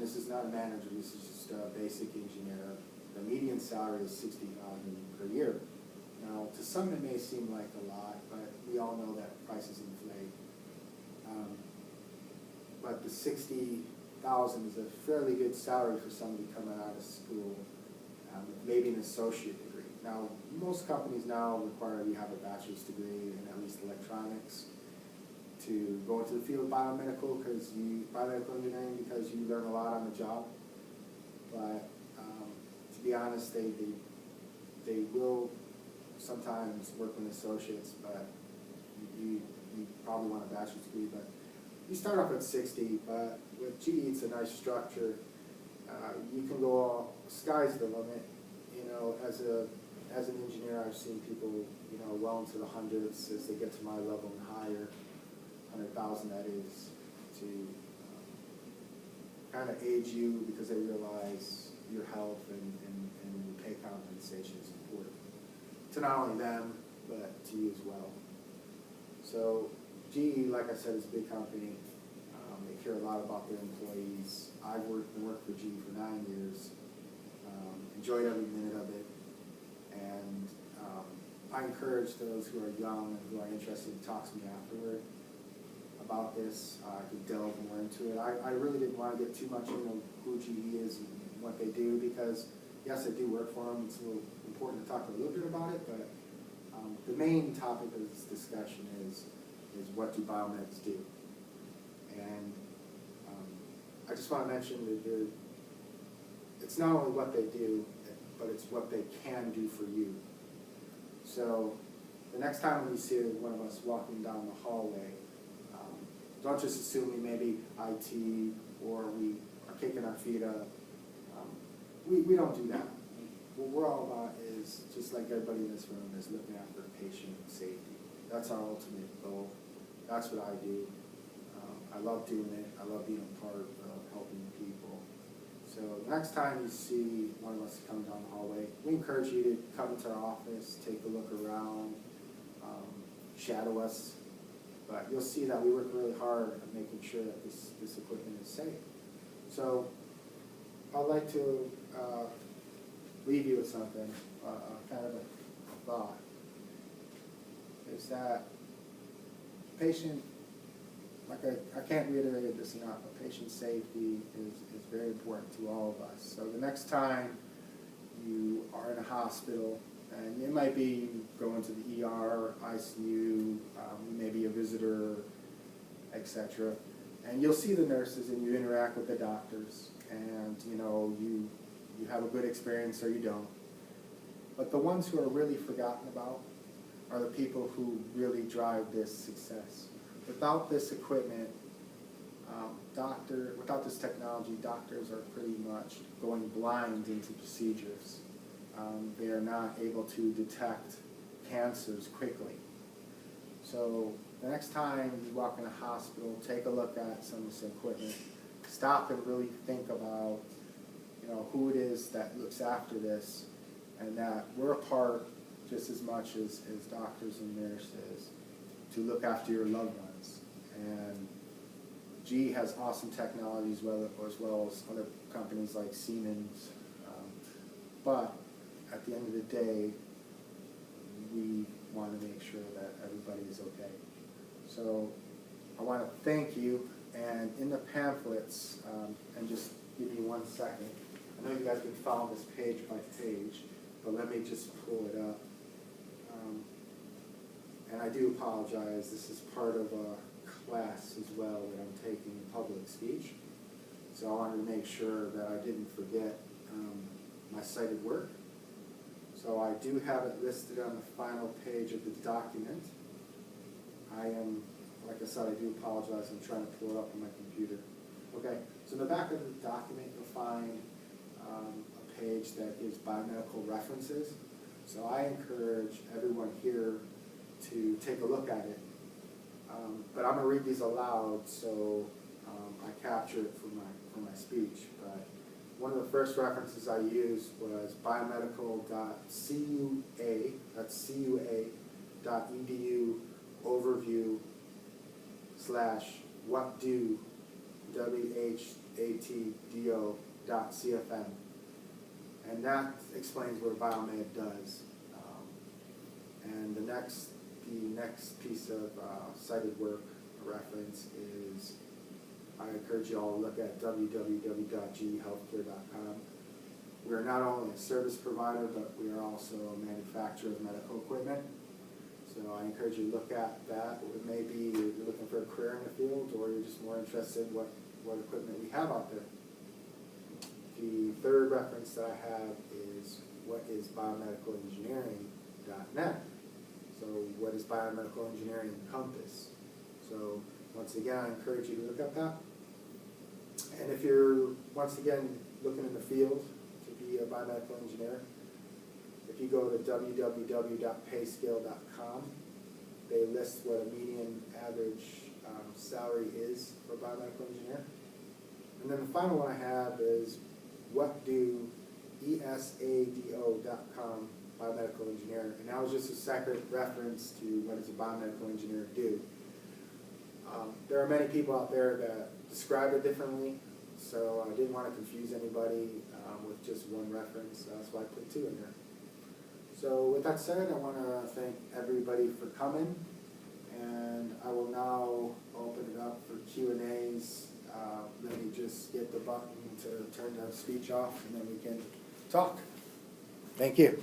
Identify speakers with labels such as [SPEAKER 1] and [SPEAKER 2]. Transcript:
[SPEAKER 1] this is not a manager, this is just a basic engineer. The median salary is $60,000 per year. Now, to some it may seem like a lot, but we all know that prices inflate. But the $60,000 is a fairly good salary for somebody coming out of school, with maybe an associate degree. Now, most companies now require you have a bachelor's degree in at least electronics to go into the field of biomedical engineering, because you learn a lot on the job. But to be honest, they will sometimes work with associates, but you probably want a bachelor's degree. But you start off at 60, but with GE it's a nice structure. You can go all, sky's the limit. You know, as an engineer, I've seen people, you know, well into the hundreds as they get to my level and higher, 100,000 that is, to kind of aid you because they realize your health and pay compensation is important to not only them, but to you as well. So GE, like I said, is a big company. They care a lot about their employees. I've worked for GE for 9 years. Enjoyed every minute of it. And I encourage those who are young and who are interested to talk to me afterward about this. I could delve more into it. I really didn't want to get too much into who GE is and what they do, because yes, I do work for them. It's a little important to talk a little bit about it, but the main topic of this discussion is what do biomeds do? And I just want to mention that it's not only what they do, but it's what they can do for you. So the next time when you see one of us walking down the hallway, don't just assume we may be IT or we are kicking our feet up. We don't do that. What we're all about is, just like everybody in this room, is looking after patient safety. That's our ultimate goal. That's what I do. I love doing it. I love being a part of helping people. So next time you see one of us coming down the hallway, we encourage you to come into our office, take a look around, shadow us. But you'll see that we work really hard at making sure that this equipment is safe. So I'd like to leave you with something, kind of a thought, is that patient, like I can't reiterate this enough, but patient safety is very important to all of us. So the next time you are in a hospital, and it might be you go into the ER, ICU, maybe a visitor, etc., and you'll see the nurses and you interact with the doctors, and you know, you have a good experience or you don't. But the ones who are really forgotten about are the people who really drive this success. Without this equipment, without this technology, doctors are pretty much going blind into procedures. They are not able to detect cancers quickly. So the next time you walk in a hospital, take a look at some of this equipment. Stop and really think about, you know, who it is that looks after this, and that we're a part just as much as doctors and nurses to look after your loved ones. And GE has awesome technologies, as well as other companies like Siemens. But at the end of the day, we want to make sure that everybody is okay. So I want to thank you. And in the pamphlets, and just give me 1 second. I know you guys can follow this page by page, but let me just pull it up. And I do apologize. This is part of a class as well that I'm taking in public speech. So I wanted to make sure that I didn't forget my cited work. So I do have it listed on the final page of the document. Like I said, I do apologize. I'm trying to pull it up on my computer. Okay, so in the back of the document, you'll find a page that gives biomedical references. So I encourage everyone here to take a look at it. But I'm going to read these aloud, so I capture it for my speech. But one of the first references I used was biomedical.cua, that's cua.edu overview / what do WHWH atdo.cfm. And that explains what biomed does. And the next piece of cited work reference is, I encourage you all to look at www.gehealthcare.com. We are not only a service provider, but we are also a manufacturer of medical equipment. So I encourage you to look at that. It may be you're looking for a career in the field, or you're just more interested in what equipment we have out there. The third reference that I have is what is biomedicalengineering.net. So what does biomedical engineering encompass? So once again, I encourage you to look at that. And if you're, once again, looking in the field to be a biomedical engineer, if you go to www.payscale.com, they list what a median average salary is for a biomedical engineer. And then the final one I have is what do ESADO.com biomedical engineer, and that was just a separate reference to what does a biomedical engineer do. There are many people out there that describe it differently, so I didn't want to confuse anybody with just one reference. That's why I put two in there. So with that said, I want to thank everybody for coming, and I will now open it up for Q&As. Let me just get the button to turn the speech off, and then we can talk. Thank you.